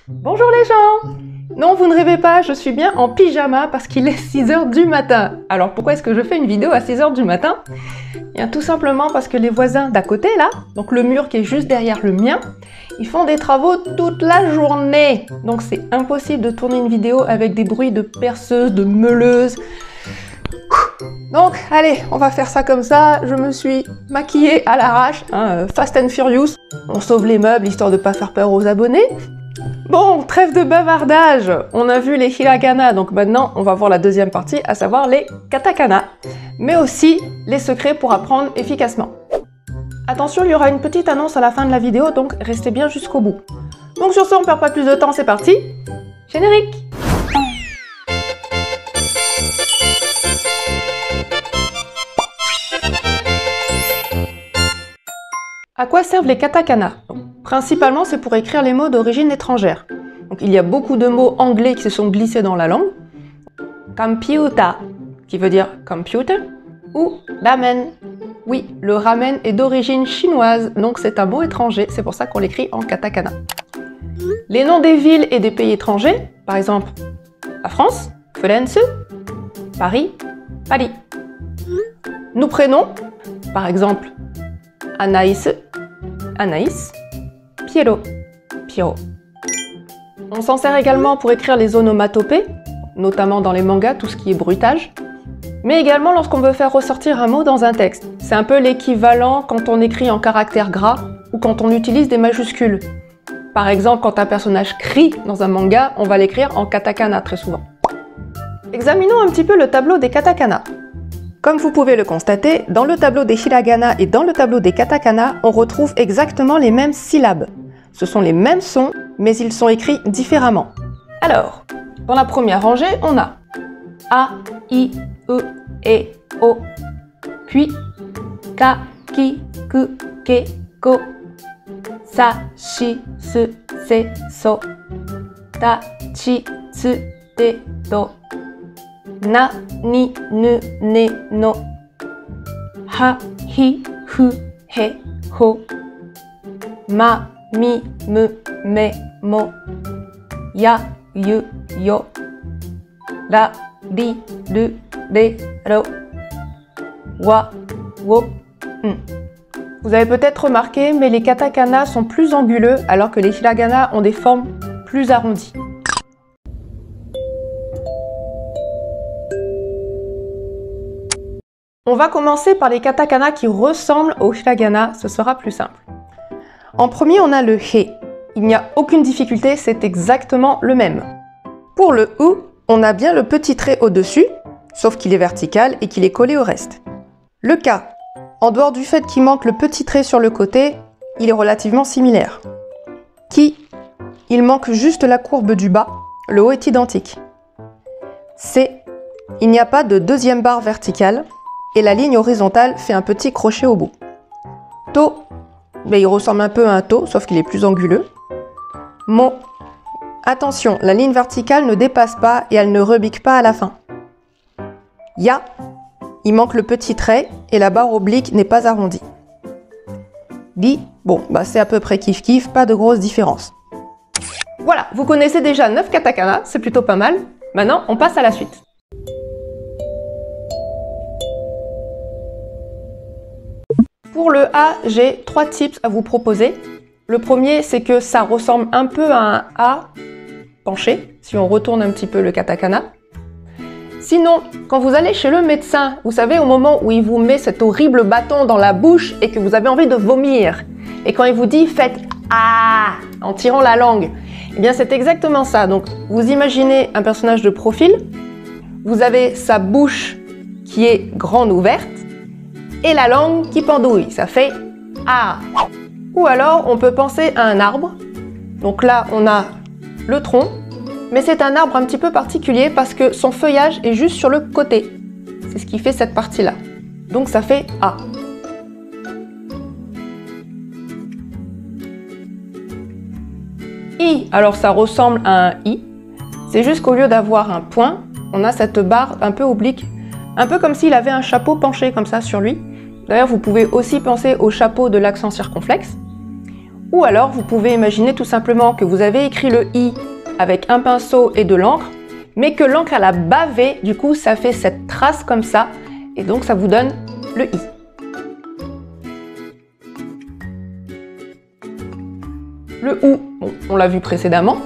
Bonjour les gens! Non, vous ne rêvez pas, je suis bien en pyjama parce qu'il est 6 h du matin. Alors pourquoi est-ce que je fais une vidéo à 6 h du matin? Bien, tout simplement parce que les voisins d'à côté là, donc le mur qui est juste derrière le mien, ils font des travaux toute la journée. Donc c'est impossible de tourner une vidéo avec des bruits de perceuse, de meuleuse. Donc allez, on va faire ça comme ça. Je me suis maquillée à l'arrache, hein, Fast and Furious. On sauve les meubles histoire de pas faire peur aux abonnés. Bon, trêve de bavardage. On a vu les hiragana, donc maintenant on va voir la deuxième partie, à savoir les katakana, mais aussi les secrets pour apprendre efficacement. Attention, il y aura une petite annonce à la fin de la vidéo, donc restez bien jusqu'au bout. Donc sur ce, on perd pas plus de temps, c'est parti. Générique. À quoi servent les katakana? Principalement, c'est pour écrire les mots d'origine étrangère. Donc, il y a beaucoup de mots anglais qui se sont glissés dans la langue. Computer, qui veut dire computer, ou ramen. Oui, le ramen est d'origine chinoise, donc c'est un mot étranger, c'est pour ça qu'on l'écrit en katakana. Les noms des villes et des pays étrangers, par exemple, la France, Florence, Paris, Paris. Nos prénoms, par exemple, Anaïs, Anaïs, Piero, Piero. On s'en sert également pour écrire les onomatopées, notamment dans les mangas, tout ce qui est bruitage, mais également lorsqu'on veut faire ressortir un mot dans un texte. C'est un peu l'équivalent quand on écrit en caractères gras ou quand on utilise des majuscules. Par exemple, quand un personnage crie dans un manga, on va l'écrire en katakana très souvent. Examinons un petit peu le tableau des katakana. Comme vous pouvez le constater, dans le tableau des hiragana et dans le tableau des katakana, on retrouve exactement les mêmes syllabes. Ce sont les mêmes sons, mais ils sont écrits différemment. Alors, dans la première rangée, on a A, I, E, E, O, puis Ka, Ki, Ku, Ke, Ko, Sa, Shi, Su, Se, So, Ta, Chi, Tsu, Te, Do, Na, Ni, Nu, Ne, No, Ha, Hi, Hu, He, Ho, Ma, Mi, Me, Me, Mo, Ya, Yu, Yo, Ra, Ri, Ru, Re, Ro, Wa, Wo, Un. Vous avez peut-être remarqué, mais les katakana sont plus anguleux alors que les hiragana ont des formes plus arrondies. On va commencer par les katakana qui ressemblent aux hiragana, ce sera plus simple. En premier, on a le he. Il n'y a aucune difficulté, c'est exactement le même. Pour le u, on a bien le petit trait au-dessus, sauf qu'il est vertical et qu'il est collé au reste. Le ka, en dehors du fait qu'il manque le petit trait sur le côté, il est relativement similaire. Ki, il manque juste la courbe du bas, le haut est identique. Se, il n'y a pas de deuxième barre verticale, et la ligne horizontale fait un petit crochet au bout. To, ben, il ressemble un peu à un to, sauf qu'il est plus anguleux. Mo, attention, la ligne verticale ne dépasse pas et elle ne rebique pas à la fin. Ya, il manque le petit trait et la barre oblique n'est pas arrondie. Ri, bon, bah c'est à peu près kiff-kiff, pas de grosse différence. Voilà, vous connaissez déjà 9 katakana, c'est plutôt pas mal. Maintenant, on passe à la suite. Pour le A, j'ai 3 tips à vous proposer. Le premier, c'est que ça ressemble un peu à un A penché, si on retourne un petit peu le katakana. Sinon, quand vous allez chez le médecin, vous savez, au moment où il vous met cet horrible bâton dans la bouche et que vous avez envie de vomir, et quand il vous dit « faites A » en tirant la langue, eh bien c'est exactement ça. Donc, vous imaginez un personnage de profil, vous avez sa bouche qui est grande ouverte, et la langue qui pendouille, ça fait A. Ou alors, on peut penser à un arbre. Donc là, on a le tronc, mais c'est un arbre un petit peu particulier parce que son feuillage est juste sur le côté. C'est ce qui fait cette partie-là. Donc ça fait A. I, alors ça ressemble à un I. C'est juste qu'au lieu d'avoir un point, on a cette barre un peu oblique, un peu comme s'il avait un chapeau penché comme ça sur lui. D'ailleurs, vous pouvez aussi penser au chapeau de l'accent circonflexe. Ou alors, vous pouvez imaginer tout simplement que vous avez écrit le I avec un pinceau et de l'encre, mais que l'encre elle a bavé, du coup ça fait cette trace comme ça, et donc ça vous donne le I. Le OU, bon, on l'a vu précédemment.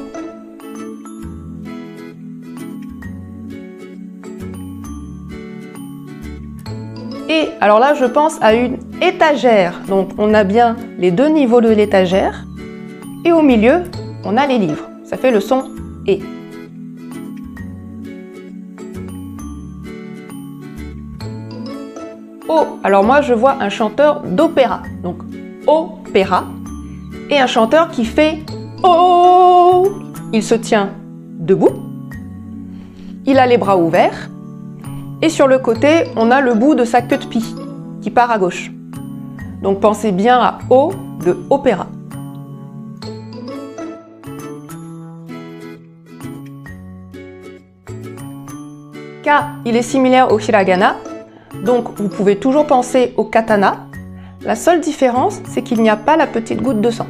Et alors là, je pense à une étagère. Donc on a bien les deux niveaux de l'étagère. Et au milieu, on a les livres. Ça fait le son E. O, alors moi je vois un chanteur d'opéra. Donc opéra. Et un chanteur qui fait O. Il se tient debout. Il a les bras ouverts. Et sur le côté, on a le bout de sa queue de pie qui part à gauche. Donc pensez bien à O de opéra. K, il est similaire au hiragana, donc vous pouvez toujours penser au katana. La seule différence, c'est qu'il n'y a pas la petite goutte de sang.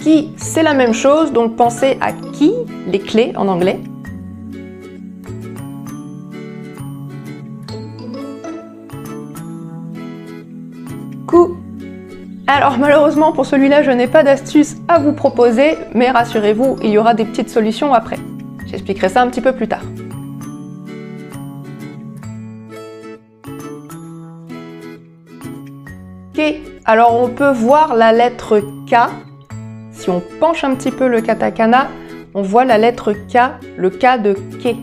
Ki, c'est la même chose, donc pensez à key, les clés en anglais. Ku. Alors malheureusement pour celui-là, je n'ai pas d'astuce à vous proposer, mais rassurez-vous, il y aura des petites solutions après. J'expliquerai ça un petit peu plus tard. Ke. Alors on peut voir la lettre K. Si on penche un petit peu le katakana, on voit la lettre K, le K de ke.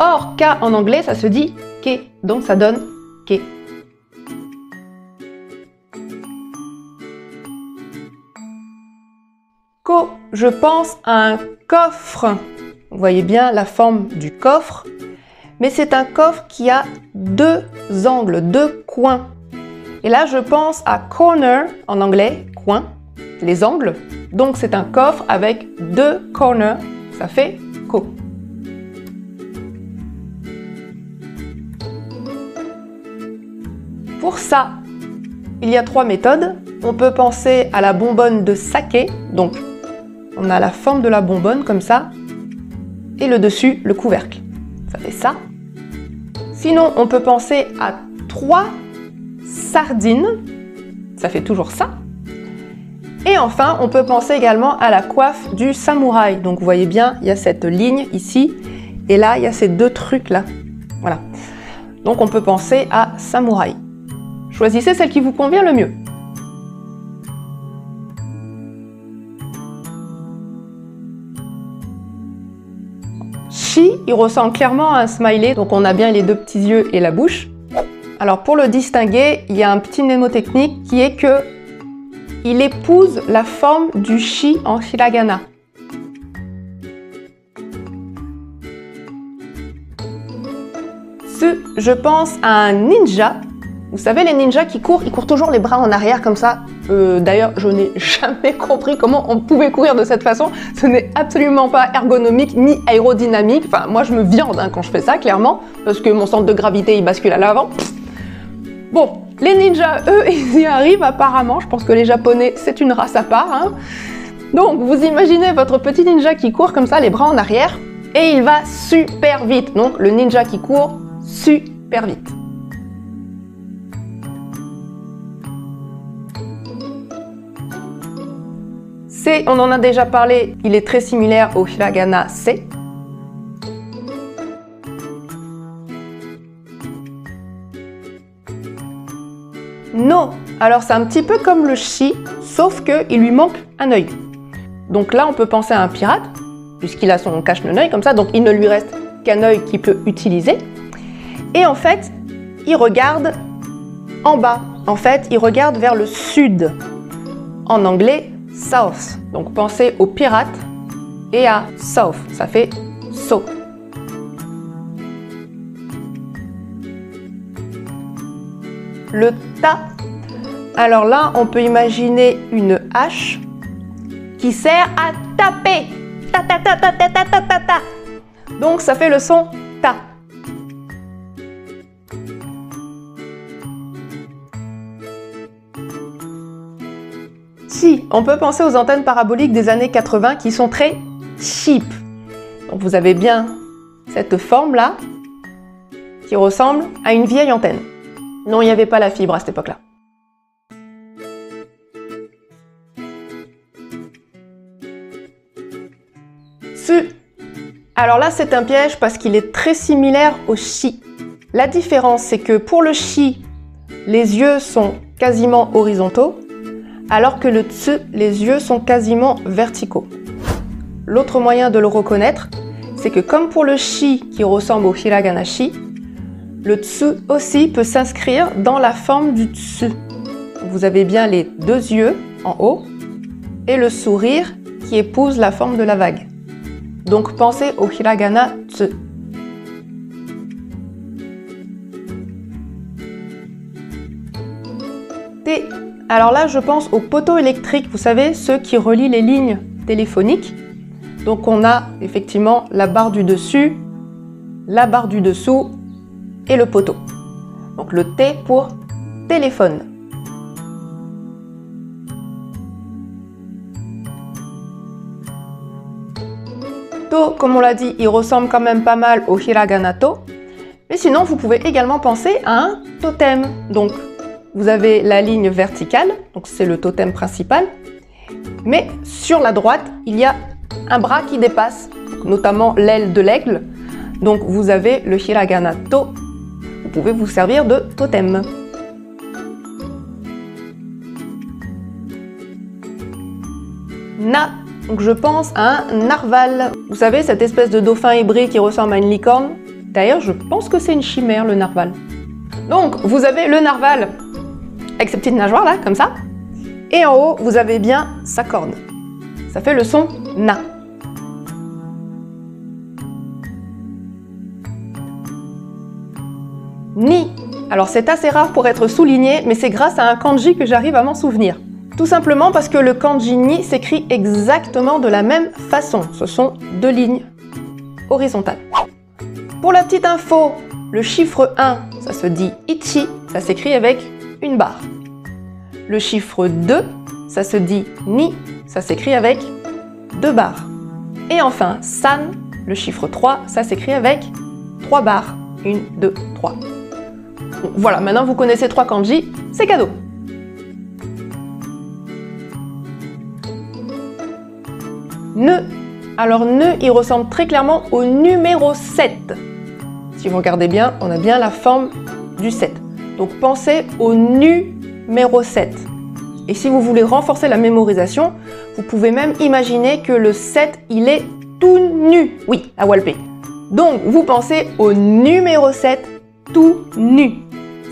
Or, K en anglais, ça se dit ke, donc ça donne ke. Ko, je pense à un coffre. Vous voyez bien la forme du coffre, mais c'est un coffre qui a deux angles, deux coins. Et là, je pense à corner en anglais, coin, les angles. Donc c'est un coffre avec deux corners, ça fait ko. Pour ça, il y a trois méthodes. On peut penser à la bonbonne de saké, donc on a la forme de la bonbonne comme ça, et le dessus, le couvercle. Ça fait ça. Sinon, on peut penser à trois sardines, ça fait toujours ça. Et enfin, on peut penser également à la coiffe du samouraï. Donc vous voyez bien, il y a cette ligne ici, et là, il y a ces deux trucs là. Voilà. Donc on peut penser à samouraï. Choisissez celle qui vous convient le mieux. Shi, il ressemble clairement à un smiley, donc on a bien les deux petits yeux et la bouche. Alors pour le distinguer, il y a un petit mnémotechnique qui est que il épouse la forme du shi en hiragana. Je pense à un ninja. Vous savez, les ninjas qui courent, ils courent toujours les bras en arrière comme ça. D'ailleurs, je n'ai jamais compris comment on pouvait courir de cette façon. Ce n'est absolument pas ergonomique ni aérodynamique. Enfin, moi, je me viande quand je fais ça, clairement, parce que mon centre de gravité, il bascule à l'avant. Bon. Les ninjas, eux, ils y arrivent apparemment. Je pense que les Japonais, c'est une race à part. Hein. Donc, vous imaginez votre petit ninja qui court comme ça, les bras en arrière, et il va super vite. Donc, le ninja qui court super vite. C, on en a déjà parlé, il est très similaire au hiragana C. No, alors c'est un petit peu comme le shi, sauf qu'il lui manque un œil. Donc là, on peut penser à un pirate, puisqu'il a son cache-œil comme ça, donc il ne lui reste qu'un œil qu'il peut utiliser. Et en fait, il regarde en bas. En fait, il regarde vers le sud. En anglais, south. Donc pensez au pirate et à south, ça fait so. Le ta, alors là, on peut imaginer une hache qui sert à taper. Ta ta ta ta ta ta ta ta ta. Donc ça fait le son ta. Aussi, on peut penser aux antennes paraboliques des années 80 qui sont très cheap. Donc vous avez bien cette forme-là qui ressemble à une vieille antenne. Non, il n'y avait pas la fibre à cette époque-là. Tsu. Alors là, c'est un piège parce qu'il est très similaire au chi. La différence, c'est que pour le chi, les yeux sont quasiment horizontaux, alors que le tsu, les yeux sont quasiment verticaux. L'autre moyen de le reconnaître, c'est que comme pour le shi qui ressemble au hiragana shi, le tsu aussi peut s'inscrire dans la forme du tsu. Vous avez bien les deux yeux en haut et le sourire qui épouse la forme de la vague. Donc pensez au hiragana tsu. T. Alors là, je pense aux poteaux électriques, vous savez, ceux qui relient les lignes téléphoniques. Donc on a effectivement la barre du dessus, la barre du dessous et le poteau. Donc le T pour téléphone. To, comme on l'a dit, il ressemble quand même pas mal au hiragana to. Mais sinon, vous pouvez également penser à un totem. Donc vous avez la ligne verticale, donc c'est le totem principal. Mais sur la droite, il y a un bras qui dépasse, notamment l'aile de l'aigle. Donc vous avez le hiragana to. Vous pouvez vous servir de totem. Na. Donc je pense à un narval. Vous savez, cette espèce de dauphin hybride qui ressemble à une licorne. D'ailleurs, je pense que c'est une chimère, le narval. Donc vous avez le narval avec ses petites nageoires là, comme ça. Et en haut, vous avez bien sa corne. Ça fait le son na. Ni. Alors c'est assez rare pour être souligné, mais c'est grâce à un kanji que j'arrive à m'en souvenir. Tout simplement parce que le kanji ni s'écrit exactement de la même façon. Ce sont deux lignes horizontales. Pour la petite info, le chiffre 1, ça se dit ichi, ça s'écrit avec une barre. Le chiffre 2, ça se dit ni, ça s'écrit avec deux barres. Et enfin, san, le chiffre 3, ça s'écrit avec 3 barres. 1, 2, 3. Voilà, maintenant vous connaissez 3 kanji, c'est cadeau. Ne. Alors ne, il ressemble très clairement au numéro 7. Si vous regardez bien, on a bien la forme du 7. Donc pensez au numéro 7. Et si vous voulez renforcer la mémorisation, vous pouvez même imaginer que le 7, il est tout nu. Oui, à Walpé. Donc vous pensez au numéro 7, tout nu.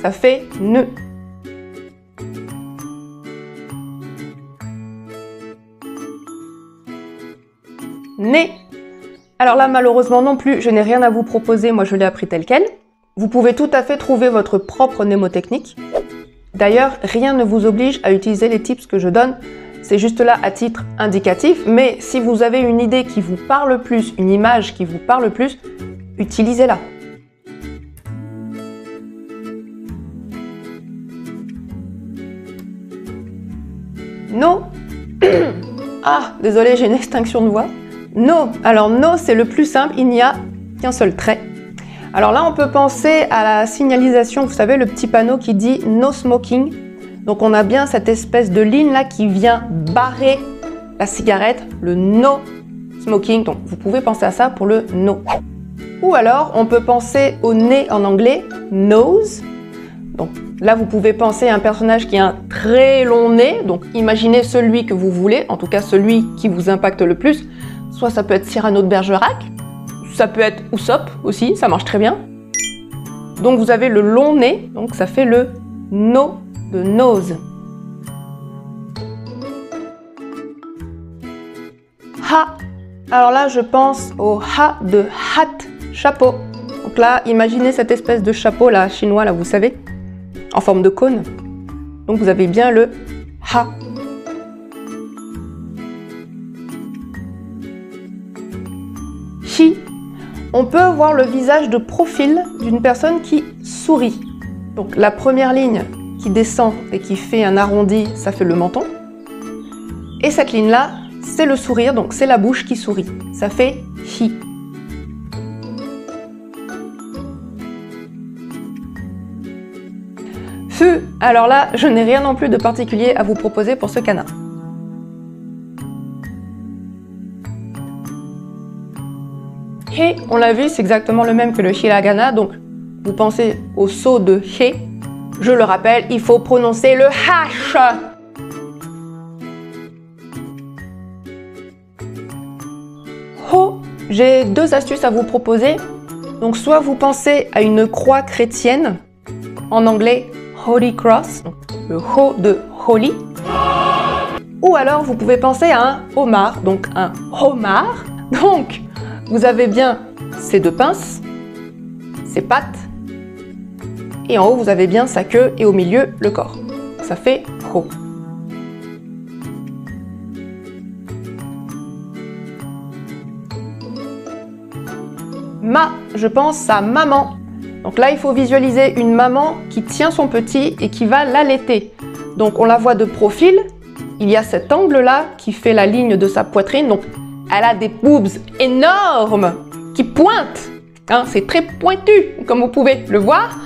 Ça fait ne. Né. Alors là, malheureusement non plus, je n'ai rien à vous proposer, moi je l'ai appris tel quel. Vous pouvez tout à fait trouver votre propre mnémotechnique. D'ailleurs, rien ne vous oblige à utiliser les tips que je donne, c'est juste là à titre indicatif, mais si vous avez une idée qui vous parle plus, une image qui vous parle plus, utilisez-la. No. Ah, désolé, j'ai une extinction de voix. No. Alors no, c'est le plus simple, il n'y a qu'un seul trait. Alors là, on peut penser à la signalisation, vous savez, le petit panneau qui dit « No smoking ». Donc on a bien cette espèce de ligne là qui vient barrer la cigarette, le « No smoking ». Donc vous pouvez penser à ça pour le « No ». Ou alors, on peut penser au nez en anglais « nose ». Donc là, vous pouvez penser à un personnage qui a un très long nez. Donc imaginez celui que vous voulez, en tout cas celui qui vous impacte le plus. Soit ça peut être Cyrano de Bergerac, ça peut être Usopp aussi, ça marche très bien. Donc vous avez le long nez, donc ça fait le no de nose. Ha. Alors là, je pense au ha de hat, chapeau. Donc là, imaginez cette espèce de chapeau là, chinois là, vous savez, en forme de cône. Donc vous avez bien le ha. Chi. On peut voir le visage de profil d'une personne qui sourit. Donc la première ligne qui descend et qui fait un arrondi, ça fait le menton. Et cette ligne-là, c'est le sourire, donc c'est la bouche qui sourit. Ça fait hi. Fu, alors là, je n'ai rien non plus de particulier à vous proposer pour ce kana. He, on l'a vu, c'est exactement le même que le hiragana, donc vous pensez au saut de he. Je le rappelle, il faut prononcer le H. Ho, j'ai deux astuces à vous proposer. Donc soit vous pensez à une croix chrétienne, en anglais Holy Cross, donc le ho de holy. Ou alors vous pouvez penser à un homard, donc un homard. Donc vous avez bien ses deux pinces, ses pattes, et en haut vous avez bien sa queue et au milieu le corps. Ça fait ho. Ma, je pense à maman. Donc là, il faut visualiser une maman qui tient son petit et qui va l'allaiter. Donc on la voit de profil. Il y a cet angle-là qui fait la ligne de sa poitrine. Donc elle a des boobs énormes qui pointent. Hein, c'est très pointu, comme vous pouvez le voir.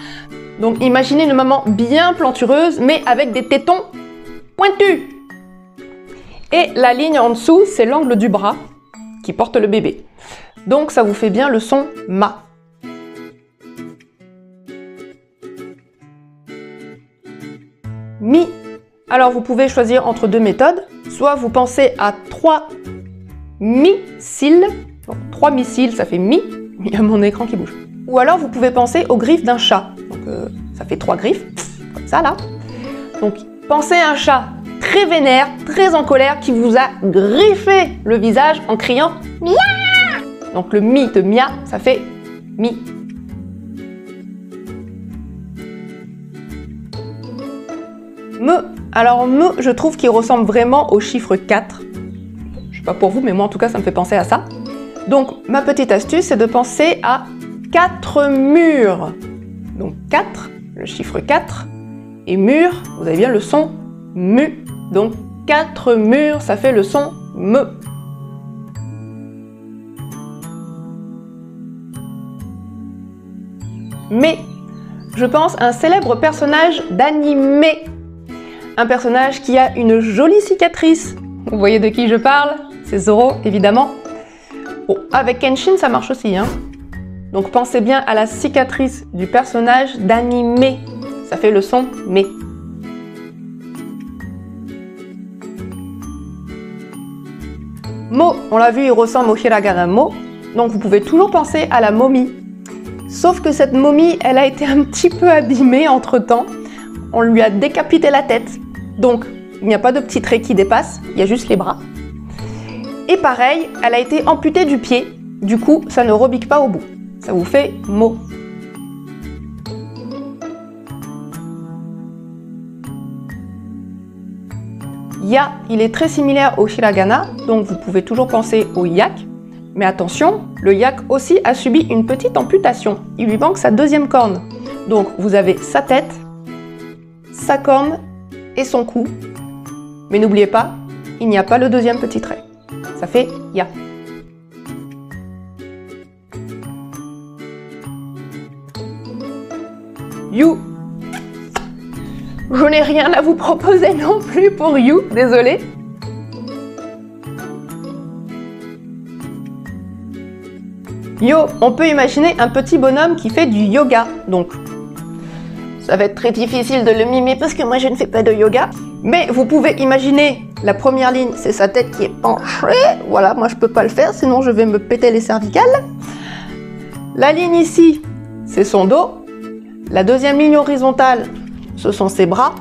Donc imaginez une maman bien plantureuse, mais avec des tétons pointus. Et la ligne en dessous, c'est l'angle du bras qui porte le bébé. Donc ça vous fait bien le son ma. Mi. Alors vous pouvez choisir entre deux méthodes. Soit vous pensez à 3 mi-cils. Donc 3 mi-cils, ça fait mi. Il y a mon écran qui bouge. Ou alors vous pouvez penser aux griffes d'un chat. Donc ça fait 3 griffes, comme ça là. Donc pensez à un chat très vénère, très en colère, qui vous a griffé le visage en criant miaou. Donc le mi de mia, ça fait mi. Me. Alors me, je trouve qu'il ressemble vraiment au chiffre 4. Je sais pas pour vous, mais moi en tout cas ça me fait penser à ça. Donc ma petite astuce, c'est de penser à 4 murs. Donc 4, le chiffre 4, et mur, vous avez bien le son mu. Donc 4 murs, ça fait le son me. Mais je pense à un célèbre personnage d'animé. Un personnage qui a une jolie cicatrice. Vous voyez de qui je parle? C'est Zoro, évidemment. Bon, avec Kenshin, ça marche aussi, hein. Donc pensez bien à la cicatrice du personnage d'animé. Ça fait le son me. Mo, on l'a vu, il ressemble au hiragana mo. Donc vous pouvez toujours penser à la momie. Sauf que cette momie, elle a été un petit peu abîmée entre-temps. On lui a décapité la tête. Donc, il n'y a pas de petits traits qui dépassent, il y a juste les bras. Et pareil, elle a été amputée du pied. Du coup, ça ne rebique pas au bout. Ça vous fait mo. Ya, il est très similaire au hiragana, donc vous pouvez toujours penser au yak. Mais attention, le yak aussi a subi une petite amputation. Il lui manque sa deuxième corne. Donc vous avez sa tête, sa corne et son cou. Mais n'oubliez pas, il n'y a pas le deuxième petit trait. Ça fait ya. You. Je n'ai rien à vous proposer non plus pour you, désolé. Yo, on peut imaginer un petit bonhomme qui fait du yoga. Donc, ça va être très difficile de le mimer parce que moi je ne fais pas de yoga. Mais vous pouvez imaginer, la première ligne, c'est sa tête qui est penchée. Voilà, moi je peux pas le faire, sinon je vais me péter les cervicales. La ligne ici, c'est son dos. La deuxième ligne horizontale, ce sont ses bras.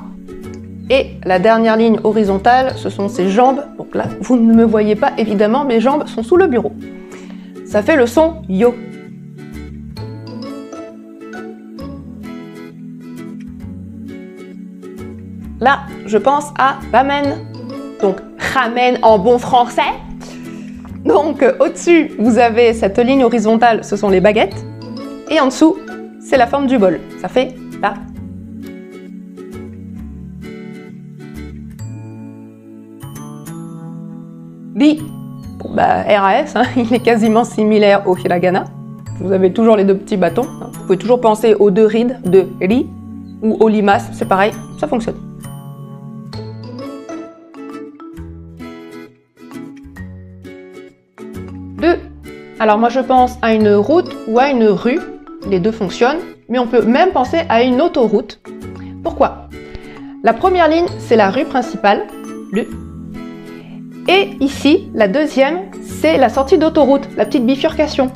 Et la dernière ligne horizontale, ce sont ses jambes. Donc là, vous ne me voyez pas évidemment, mes jambes sont sous le bureau. Ça fait le son yo. Là, je pense à ramen. Donc, ramen en bon français. Donc, au-dessus, vous avez cette ligne horizontale, ce sont les baguettes. Et en dessous, c'est la forme du bol. Ça fait là. Ri, bah, RAS, hein, il est quasiment similaire au hiragana. Vous avez toujours les deux petits bâtons. Vous pouvez toujours penser aux deux rides de ri ou au limace, c'est pareil, ça fonctionne. Deux. Alors moi je pense à une route ou à une rue, les deux fonctionnent, mais on peut même penser à une autoroute. Pourquoi? La première ligne, c'est la rue principale, le. Et ici, la deuxième, c'est la sortie d'autoroute, la petite bifurcation.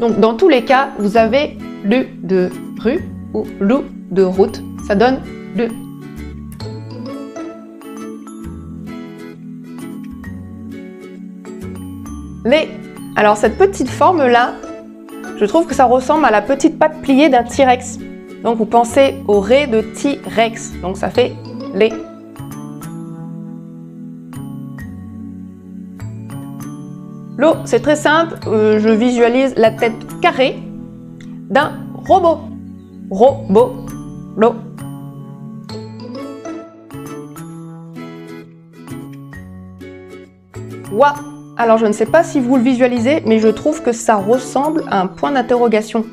Donc dans tous les cas, vous avez le de rue ou le de route, ça donne le. Les. Alors cette petite forme-là, je trouve que ça ressemble à la petite patte pliée d'un T-Rex. Donc vous pensez au ré de T-Rex, donc ça fait les. L'eau, c'est très simple, je visualise la tête carrée d'un robot. Robot, l'eau. Wa. Alors je ne sais pas si vous le visualisez, mais je trouve que ça ressemble à un point d'interrogation.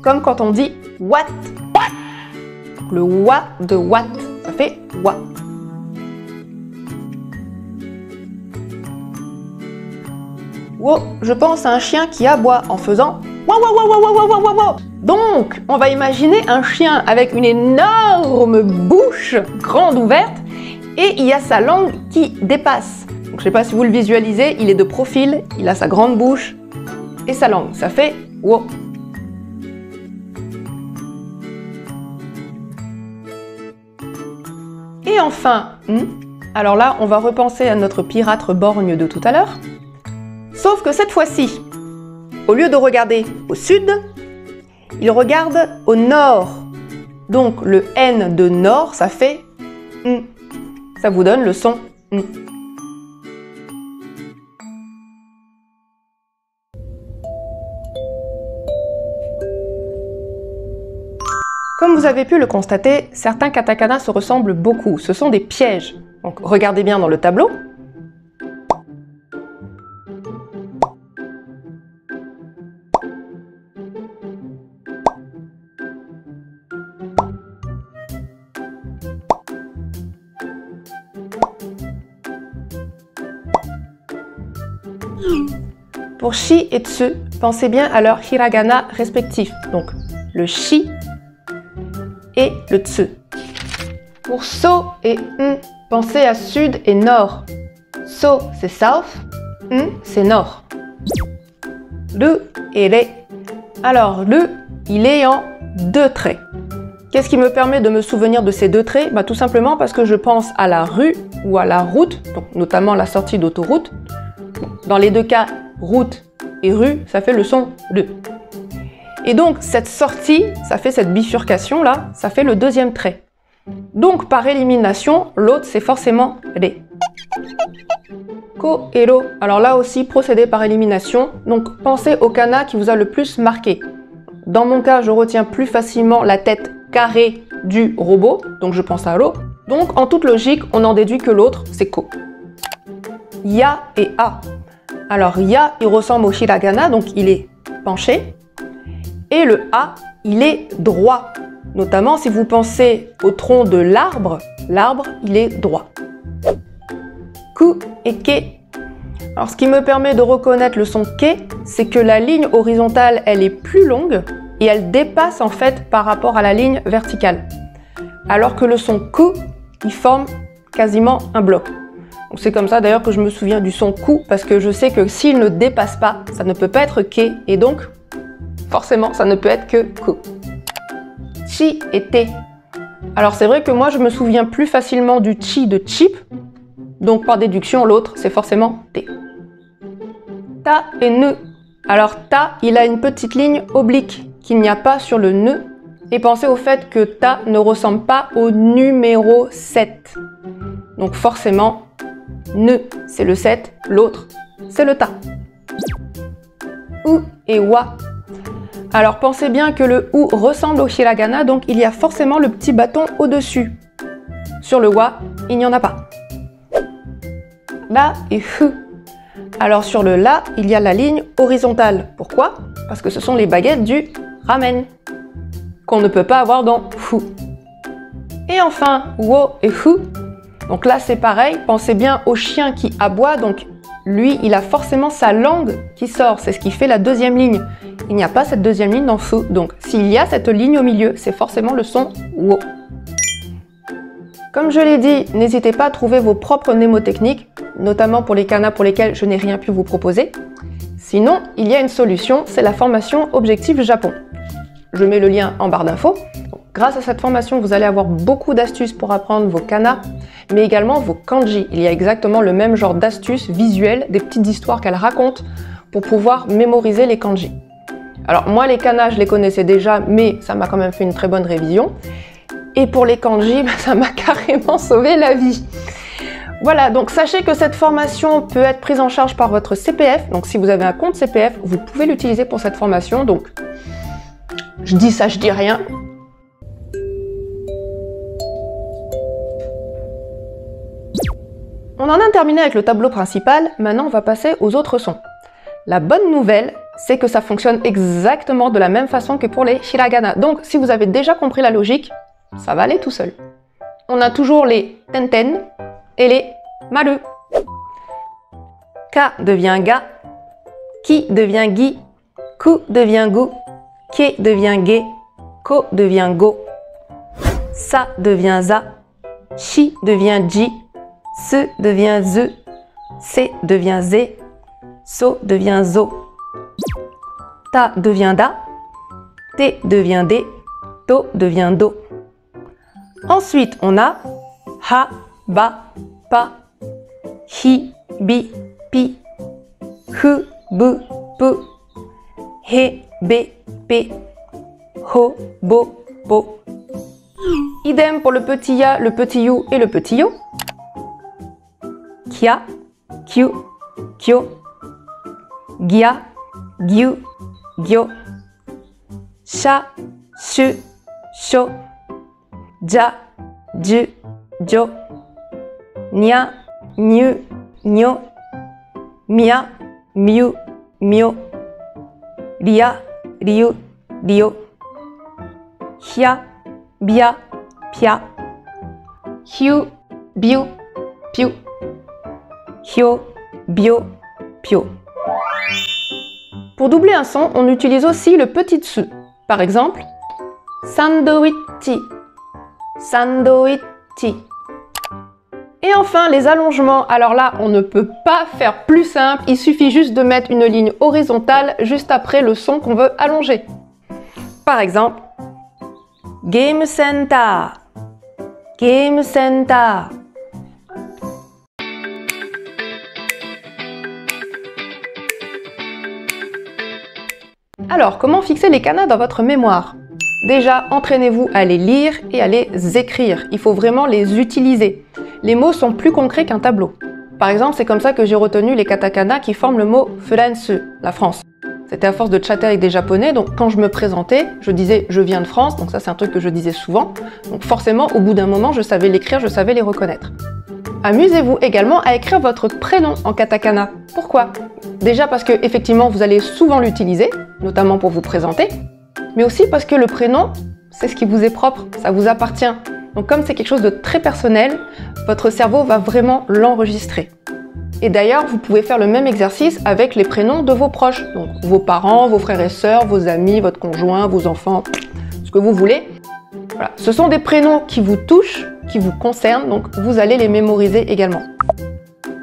Comme quand on dit what. What. Le wa de what, ça fait wa. Wow, je pense à un chien qui aboie en faisant wa wa wa wa wa wa wa wa wa. Donc, on va imaginer un chien avec une énorme bouche grande ouverte et il y a sa langue qui dépasse. Donc, je ne sais pas si vous le visualisez, il est de profil, il a sa grande bouche et sa langue. Ça fait wo. Et enfin, alors là, on va repenser à notre pirate borgne de tout à l'heure. Sauf que cette fois-ci, au lieu de regarder au sud, il regarde au nord. Donc le N de nord, ça fait N. Ça vous donne le son N. Comme vous avez pu le constater, certains katakana se ressemblent beaucoup. Ce sont des pièges. Donc regardez bien dans le tableau. Pour shi et tsu, pensez bien à leur hiragana respectifs, donc le shi et le tsu. Pour so et pensez à sud et nord. So c'est south, c'est nord. Le et les. Alors le, il est en deux traits. Qu'est-ce qui me permet de me souvenir de ces deux traits? Tout simplement parce que je pense à la rue ou à la route, donc notamment la sortie d'autoroute. Dans les deux cas, route et rue, ça fait le son le. Et donc cette sortie, ça fait cette bifurcation là, ça fait le deuxième trait. Donc par élimination, l'autre c'est forcément les. Ko et ro. Alors là aussi, procédé par élimination. Donc pensez au kana qui vous a le plus marqué. Dans mon cas, je retiens plus facilement la tête carrée du robot, donc je pense à ro. Donc en toute logique, on en déduit que l'autre c'est ko. Ya et a. Alors ya, il ressemble au hiragana, donc il est penché. Et le a, il est droit. Notamment si vous pensez au tronc de l'arbre, l'arbre, il est droit. Ku et ke. Alors ce qui me permet de reconnaître le son ke, c'est que la ligne horizontale, elle est plus longue et elle dépasse en fait par rapport à la ligne verticale. Alors que le son ku, il forme quasiment un bloc. C'est comme ça d'ailleurs que je me souviens du son ku, parce que je sais que s'il ne dépasse pas, ça ne peut pas être ke, et donc forcément ça ne peut être que ku. Chi et te. Alors c'est vrai que moi je me souviens plus facilement du chi de chip, donc par déduction l'autre c'est forcément te. Ta et ne. Alors ta, il a une petite ligne oblique qu'il n'y a pas sur le ne, et pensez au fait que ta ne ressemble pas au numéro 7. Donc forcément, ne, c'est le 7, l'autre, c'est le ta. U et wa. Alors pensez bien que le u ressemble au hiragana, donc il y a forcément le petit bâton au-dessus. Sur le wa, il n'y en a pas. La et hu. Alors sur le la, il y a la ligne horizontale. Pourquoi? Parce que ce sont les baguettes du ramen, qu'on ne peut pas avoir dans fu. Et enfin, wo et fu. Donc là, c'est pareil. Pensez bien au chien qui aboie. Donc lui, il a forcément sa langue qui sort. C'est ce qui fait la deuxième ligne. Il n'y a pas cette deuxième ligne dans fu. Donc s'il y a cette ligne au milieu, c'est forcément le son wo. Comme je l'ai dit, n'hésitez pas à trouver vos propres mnémotechniques, notamment pour les kanas pour lesquels je n'ai rien pu vous proposer. Sinon, il y a une solution, c'est la formation Objectif Japon. Je mets le lien en barre d'infos. Grâce à cette formation, vous allez avoir beaucoup d'astuces pour apprendre vos kanas, mais également vos kanji. Il y a exactement le même genre d'astuces visuelles, des petites histoires qu'elle raconte pour pouvoir mémoriser les kanji. Alors moi, les kanas, je les connaissais déjà, mais ça m'a quand même fait une très bonne révision. Et pour les kanji, ça m'a carrément sauvé la vie. Voilà, donc sachez que cette formation peut être prise en charge par votre CPF. Donc si vous avez un compte CPF, vous pouvez l'utiliser pour cette formation. Donc je dis ça, je dis rien. On en a terminé avec le tableau principal, maintenant on va passer aux autres sons. La bonne nouvelle, c'est que ça fonctionne exactement de la même façon que pour les hiragana. Donc si vous avez déjà compris la logique, ça va aller tout seul. On a toujours les tenten et les maru. Ka devient ga, ki devient gi, ku devient gu, ke devient ge, ko devient go, sa devient za, shi devient ji, se devient ze, se devient ze, so devient zo, ta devient da, te devient de, do devient do. Ensuite, on a ha, ba, pa, hi, bi, pi, hu, bu, pu, he, be, pe, ho, bo, po. Idem pour le petit ya, le petit you et le petit yo. Kia, kyu, kyo, gia, gyu, gyo, sha, shu, sho, ja, ju, jo, nya, nyu, nyo, mia, miu, myo, ria, ryu, rio, hia, bia, pia, hiu, biu, piu, hyo, bio, pio. Pour doubler un son, on utilise aussi le petit tsu. Par exemple, sandwichi, sandwichi. Et enfin, les allongements. Alors là, on ne peut pas faire plus simple. Il suffit juste de mettre une ligne horizontale juste après le son qu'on veut allonger. Par exemple, Game Center, Game Center. Alors, comment fixer les kanas dans votre mémoire? Déjà, entraînez-vous à les lire et à les écrire. Il faut vraiment les utiliser. Les mots sont plus concrets qu'un tableau. Par exemple, c'est comme ça que j'ai retenu les katakana qui forment le mot France, la France. C'était à force de chatter avec des Japonais, donc quand je me présentais, je disais « je viens de France », donc ça c'est un truc que je disais souvent. Donc forcément, au bout d'un moment, je savais l'écrire, je savais les reconnaître. Amusez-vous également à écrire votre prénom en katakana. Pourquoi? Déjà parce que effectivement, vous allez souvent l'utiliser, notamment pour vous présenter, mais aussi parce que le prénom, c'est ce qui vous est propre, ça vous appartient. Donc comme c'est quelque chose de très personnel, votre cerveau va vraiment l'enregistrer. Et d'ailleurs, vous pouvez faire le même exercice avec les prénoms de vos proches. Donc vos parents, vos frères et sœurs, vos amis, votre conjoint, vos enfants, ce que vous voulez. Voilà. Ce sont des prénoms qui vous touchent, qui vous concernent, donc vous allez les mémoriser également.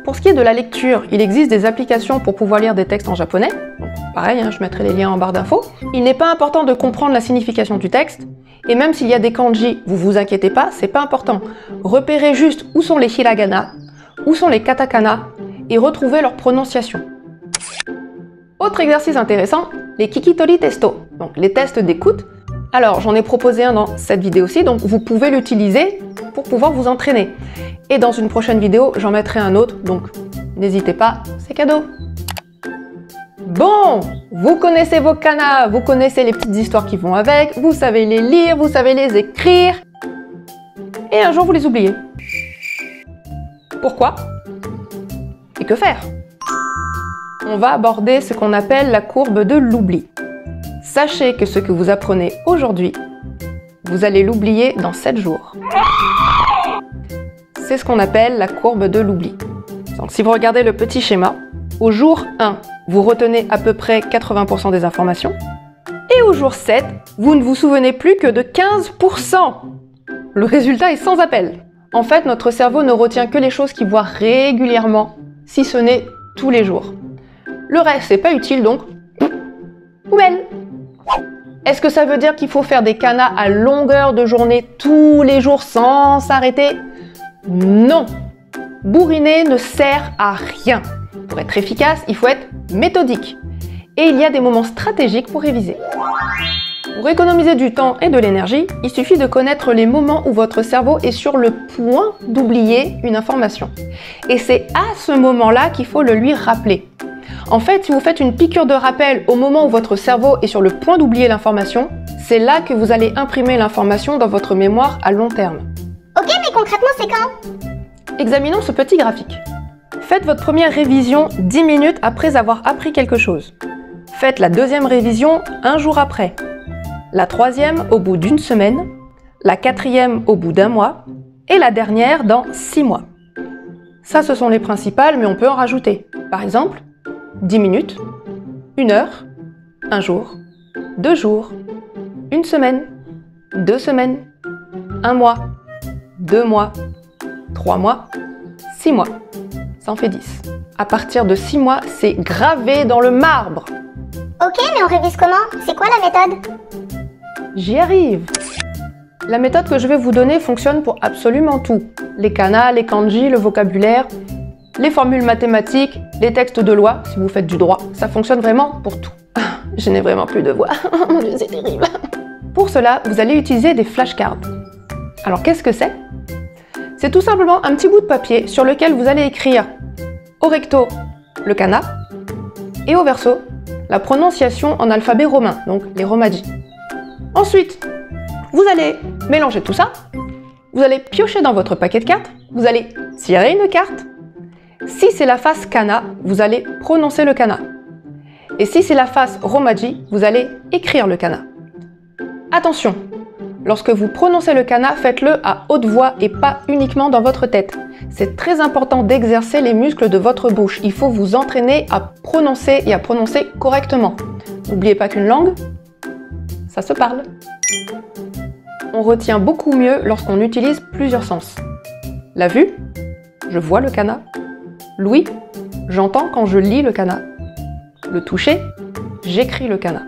Pour ce qui est de la lecture, il existe des applications pour pouvoir lire des textes en japonais. Donc, pareil, je mettrai les liens en barre d'infos. Il n'est pas important de comprendre la signification du texte. Et même s'il y a des kanji, vous inquiétez pas, c'est pas important. Repérez juste où sont les hiragana, où sont les katakana, et retrouvez leur prononciation. Autre exercice intéressant, les kikitori testo, donc les tests d'écoute. Alors, j'en ai proposé un dans cette vidéo-ci, donc vous pouvez l'utiliser pour pouvoir vous entraîner. Et dans une prochaine vidéo, j'en mettrai un autre, donc n'hésitez pas, c'est cadeau. Bon, vous connaissez vos kanas, vous connaissez les petites histoires qui vont avec, vous savez les lire, vous savez les écrire, et un jour vous les oubliez. Pourquoi? Et que faire? on va aborder ce qu'on appelle la courbe de l'oubli. Sachez que ce que vous apprenez aujourd'hui, vous allez l'oublier dans 7 jours. C'est ce qu'on appelle la courbe de l'oubli. Donc si vous regardez le petit schéma, au jour 1, vous retenez à peu près 80% des informations. Et au jour 7, vous ne vous souvenez plus que de 15%. Le résultat est sans appel. En fait, notre cerveau ne retient que les choses qu'il voit régulièrement, si ce n'est tous les jours. Le reste, c'est pas utile, donc poubelle. Est-ce que ça veut dire qu'il faut faire des kanas à longueur de journée tous les jours sans s'arrêter? Non. Bourriner ne sert à rien. Pour être efficace, il faut être méthodique. Et il y a des moments stratégiques pour réviser. Pour économiser du temps et de l'énergie, il suffit de connaître les moments où votre cerveau est sur le point d'oublier une information. Et c'est à ce moment-là qu'il faut le lui rappeler. En fait, si vous faites une piqûre de rappel au moment où votre cerveau est sur le point d'oublier l'information, c'est là que vous allez imprimer l'information dans votre mémoire à long terme. Ok, mais concrètement, c'est quand? Examinons ce petit graphique. Faites votre première révision 10 minutes après avoir appris quelque chose. Faites la deuxième révision un jour après. La troisième au bout d'une semaine. La quatrième au bout d'un mois. Et la dernière dans 6 mois. Ça, ce sont les principales, mais on peut en rajouter. Par exemple, 10 minutes, 1 heure, 1 jour, 2 jours, 1 semaine, 2 semaines, 1 mois, 2 mois, 3 mois, 6 mois. Ça en fait 10. À partir de 6 mois, c'est gravé dans le marbre. Ok, mais on révise comment? C'est quoi la méthode? J'y arrive. La méthode que je vais vous donner fonctionne pour absolument tout. Les kanas, les kanji, le vocabulaire, les formules mathématiques, les textes de loi, si vous faites du droit. Ça fonctionne vraiment pour tout. Je n'ai vraiment plus de voix. Mon Dieu, c'est terrible. Pour cela, vous allez utiliser des flashcards. Alors, qu'est-ce que c'est? C'est tout simplement un petit bout de papier sur lequel vous allez écrire au recto le kana et au verso la prononciation en alphabet romain, donc les romaji. Ensuite, vous allez mélanger tout ça, vous allez piocher dans votre paquet de cartes, vous allez tirer une carte. Si c'est la face kana, vous allez prononcer le kana. Et si c'est la face romaji, vous allez écrire le kana. Attention! Lorsque vous prononcez le kana, faites-le à haute voix et pas uniquement dans votre tête. C'est très important d'exercer les muscles de votre bouche. Il faut vous entraîner à prononcer et à prononcer correctement. N'oubliez pas qu'une langue, ça se parle. On retient beaucoup mieux lorsqu'on utilise plusieurs sens. La vue, je vois le kana. L'ouïe, j'entends quand je lis le kana. Le toucher, j'écris le kana.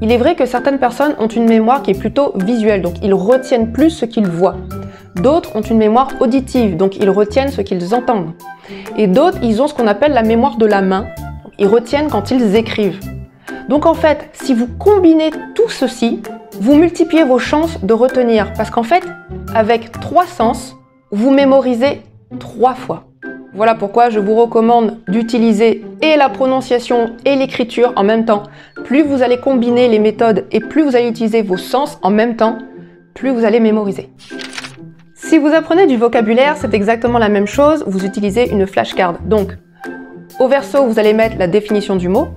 Il est vrai que certaines personnes ont une mémoire qui est plutôt visuelle, donc ils retiennent plus ce qu'ils voient. D'autres ont une mémoire auditive, donc ils retiennent ce qu'ils entendent. Et d'autres, ils ont ce qu'on appelle la mémoire de la main, ils retiennent quand ils écrivent. Donc en fait, si vous combinez tout ceci, vous multipliez vos chances de retenir, parce qu'en fait, avec 3 sens, vous mémorisez 3 fois. Voilà pourquoi je vous recommande d'utiliser et la prononciation et l'écriture en même temps. Plus vous allez combiner les méthodes et plus vous allez utiliser vos sens en même temps, plus vous allez mémoriser. Si vous apprenez du vocabulaire, c'est exactement la même chose, vous utilisez une flashcard. Donc, au verso, vous allez mettre la définition du mot,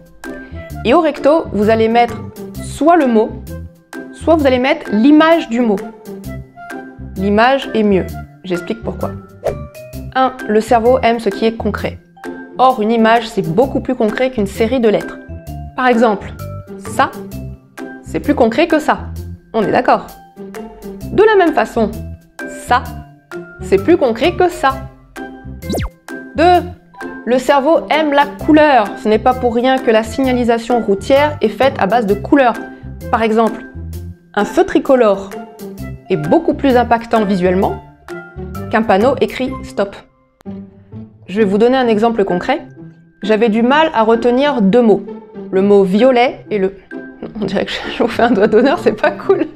et au recto, vous allez mettre soit le mot, soit vous allez mettre l'image du mot. L'image est mieux, j'explique pourquoi. 1. Le cerveau aime ce qui est concret. Or, une image, c'est beaucoup plus concret qu'une série de lettres. Par exemple, ça, c'est plus concret que ça. On est d'accord? De la même façon, ça, c'est plus concret que ça. 2. Le cerveau aime la couleur. Ce n'est pas pour rien que la signalisation routière est faite à base de couleurs. Par exemple, un feu tricolore est beaucoup plus impactant visuellement qu'un panneau écrit « Stop ». Je vais vous donner un exemple concret. J'avais du mal à retenir 2 mots. Le mot violet et le... On dirait que je vous fais un doigt d'honneur, c'est pas cool.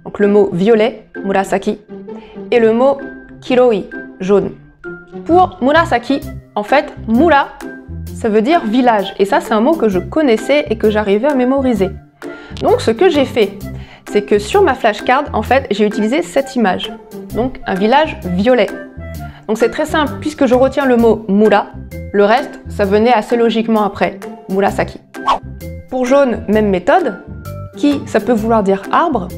Donc le mot violet, murasaki, et le mot kiroi, jaune. Pour murasaki, en fait, mura, ça veut dire village. Et ça, c'est un mot que je connaissais et que j'arrivais à mémoriser. Donc ce que j'ai fait, c'est que sur ma flashcard, en fait, j'ai utilisé cette image. Donc un village violet. Donc c'est très simple, puisque je retiens le mot mura, Le reste, ça venait assez logiquement après, Murasaki. Pour jaune, même méthode. Ki, ça peut vouloir dire arbre.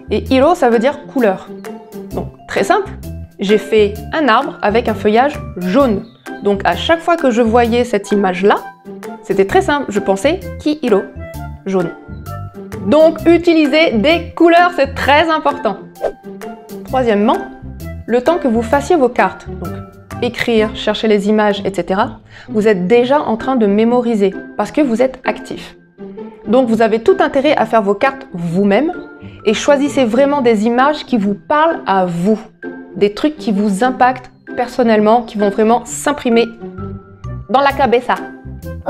Et iro, ça veut dire couleur. Donc, très simple. J'ai fait un arbre avec un feuillage jaune. Donc, à chaque fois que je voyais cette image-là, c'était très simple. Je pensais ki iro, jaune. Donc, utiliser des couleurs, c'est très important. Troisièmement, le temps que vous fassiez vos cartes, donc écrire, chercher les images, etc., vous êtes déjà en train de mémoriser parce que vous êtes actif. Donc, vous avez tout intérêt à faire vos cartes vous-même et choisissez vraiment des images qui vous parlent à vous. Des trucs qui vous impactent personnellement, qui vont vraiment s'imprimer dans la cabeza.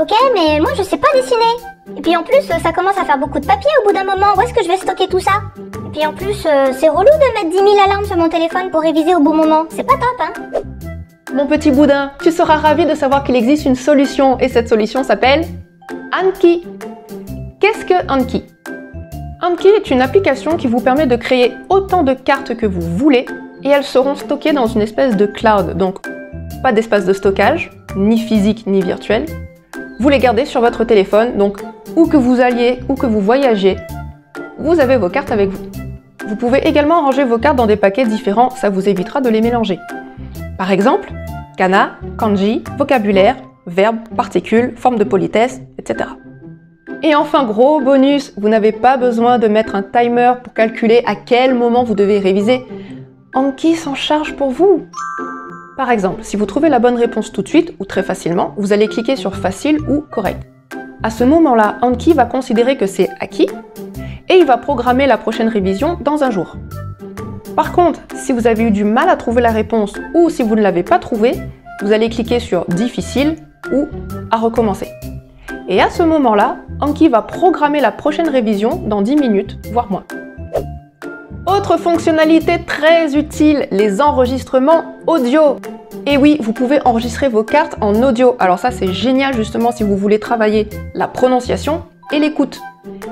Ok, mais moi je sais pas dessiner. Et puis en plus, ça commence à faire beaucoup de papier au bout d'un moment. Où est-ce que je vais stocker tout ça? Et puis en plus, c'est relou de mettre 10 000 alarmes sur mon téléphone pour réviser au bon moment. C'est pas top, hein? Mon petit boudin, tu seras ravi de savoir qu'il existe une solution et cette solution s'appelle Anki. Qu'est-ce que Anki? Anki est une application qui vous permet de créer autant de cartes que vous voulez et elles seront stockées dans une espèce de cloud, donc pas d'espace de stockage, ni physique ni virtuel. Vous les gardez sur votre téléphone, donc où que vous alliez, où que vous voyagez, vous avez vos cartes avec vous. Vous pouvez également ranger vos cartes dans des paquets différents, ça vous évitera de les mélanger. Par exemple, kana, kanji, vocabulaire, verbes, particules, formes de politesse, etc. Et enfin, gros bonus, vous n'avez pas besoin de mettre un timer pour calculer à quel moment vous devez réviser. Anki s'en charge pour vous. Par exemple, si vous trouvez la bonne réponse tout de suite ou très facilement, vous allez cliquer sur facile ou correct. À ce moment-là, Anki va considérer que c'est acquis et il va programmer la prochaine révision dans un jour. Par contre, si vous avez eu du mal à trouver la réponse ou si vous ne l'avez pas trouvée, vous allez cliquer sur difficile ou à recommencer. Et à ce moment-là, Anki va programmer la prochaine révision dans 10 minutes, voire moins. Autre fonctionnalité très utile, les enregistrements audio. Et oui, vous pouvez enregistrer vos cartes en audio. Alors ça, c'est génial justement si vous voulez travailler la prononciation et l'écoute.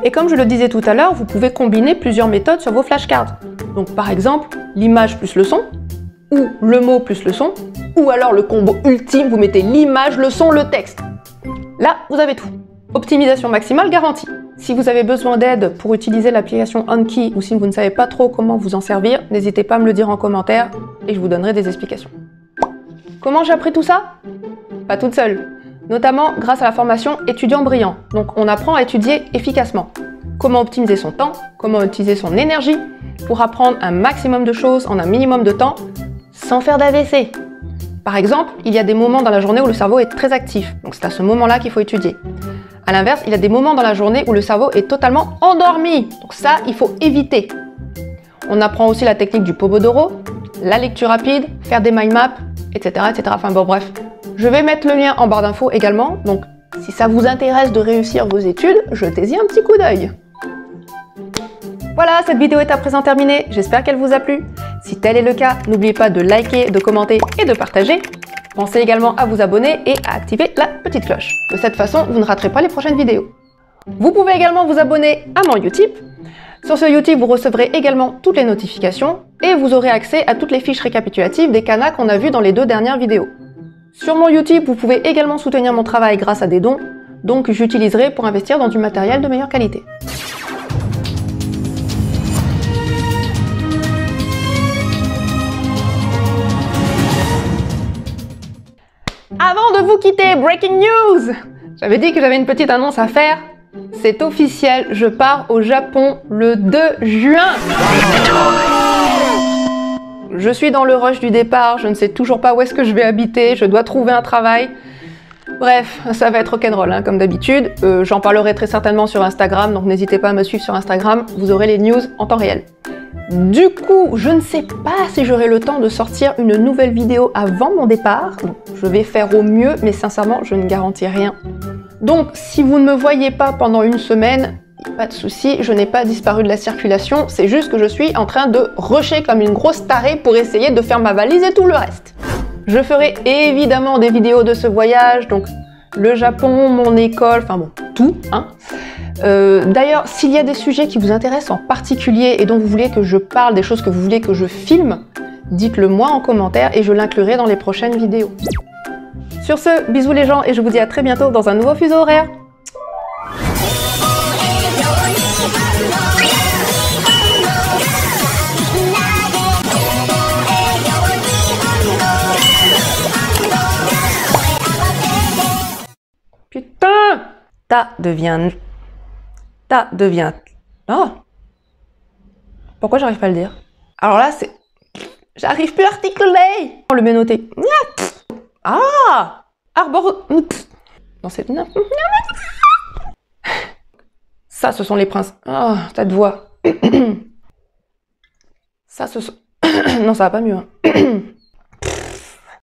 Et comme je le disais tout à l'heure, vous pouvez combiner plusieurs méthodes sur vos flashcards. Donc par exemple, l'image plus le son, ou le mot plus le son, ou alors le combo ultime, vous mettez l'image, le son, le texte. Là, vous avez tout. Optimisation maximale garantie. Si vous avez besoin d'aide pour utiliser l'application Anki ou si vous ne savez pas trop comment vous en servir, n'hésitez pas à me le dire en commentaire et je vous donnerai des explications. Comment j'ai appris tout ça? Pas toute seule. Notamment grâce à la formation étudiant brillant. Donc on apprend à étudier efficacement. Comment optimiser son temps, comment utiliser son énergie pour apprendre un maximum de choses en un minimum de temps sans faire d'AVC. Par exemple, il y a des moments dans la journée où le cerveau est très actif, donc c'est à ce moment-là qu'il faut étudier. A l'inverse, il y a des moments dans la journée où le cerveau est totalement endormi, donc ça, il faut éviter. On apprend aussi la technique du Pomodoro, la lecture rapide, faire des mind maps, etc., etc. Enfin bon, bref. Je vais mettre le lien en barre d'infos également, donc si ça vous intéresse de réussir vos études, jetez-y un petit coup d'œil. Voilà, cette vidéo est à présent terminée, j'espère qu'elle vous a plu. Si tel est le cas, n'oubliez pas de liker, de commenter et de partager. Pensez également à vous abonner et à activer la petite cloche. De cette façon, vous ne raterez pas les prochaines vidéos. Vous pouvez également vous abonner à mon Utip. Sur ce Utip, vous recevrez également toutes les notifications et vous aurez accès à toutes les fiches récapitulatives des kanas qu'on a vues dans les 2 dernières vidéos. Sur mon Utip, vous pouvez également soutenir mon travail grâce à des dons, donc j'utiliserai pour investir dans du matériel de meilleure qualité. Avant de vous quitter, breaking news! J'avais dit que j'avais une petite annonce à faire. C'est officiel, je pars au Japon le 2 juin. Je suis dans le rush du départ, je ne sais toujours pas où est-ce que je vais habiter, je dois trouver un travail. Bref, ça va être rock'n'roll hein, comme d'habitude. J'en parlerai très certainement sur Instagram, donc n'hésitez pas à me suivre sur Instagram, vous aurez les news en temps réel. Du coup, je ne sais pas si j'aurai le temps de sortir une nouvelle vidéo avant mon départ. Je vais faire au mieux, mais sincèrement, je ne garantis rien. Donc, si vous ne me voyez pas pendant une semaine, pas de souci, je n'ai pas disparu de la circulation, c'est juste que je suis en train de rusher comme une grosse tarée pour essayer de faire ma valise et tout le reste. Je ferai évidemment des vidéos de ce voyage, donc le Japon, mon école, enfin bon, tout, hein. D'ailleurs, s'il y a des sujets qui vous intéressent en particulier et dont vous voulez que je parle, des choses que vous voulez que je filme, dites-le moi en commentaire et je l'inclurai dans les prochaines vidéos. Sur ce, bisous les gens et je vous dis à très bientôt dans un nouveau fuseau horaire. Putain! Ta devient... Oh! Pourquoi j'arrive pas à le dire? Alors là, c'est... J'arrive plus à articuler! On le met noté. Ah! Arbor... Non, c'est... Ça, ce sont les princes. Oh, cette voix. Ça, ce sont... Non, ça va pas mieux. Hein.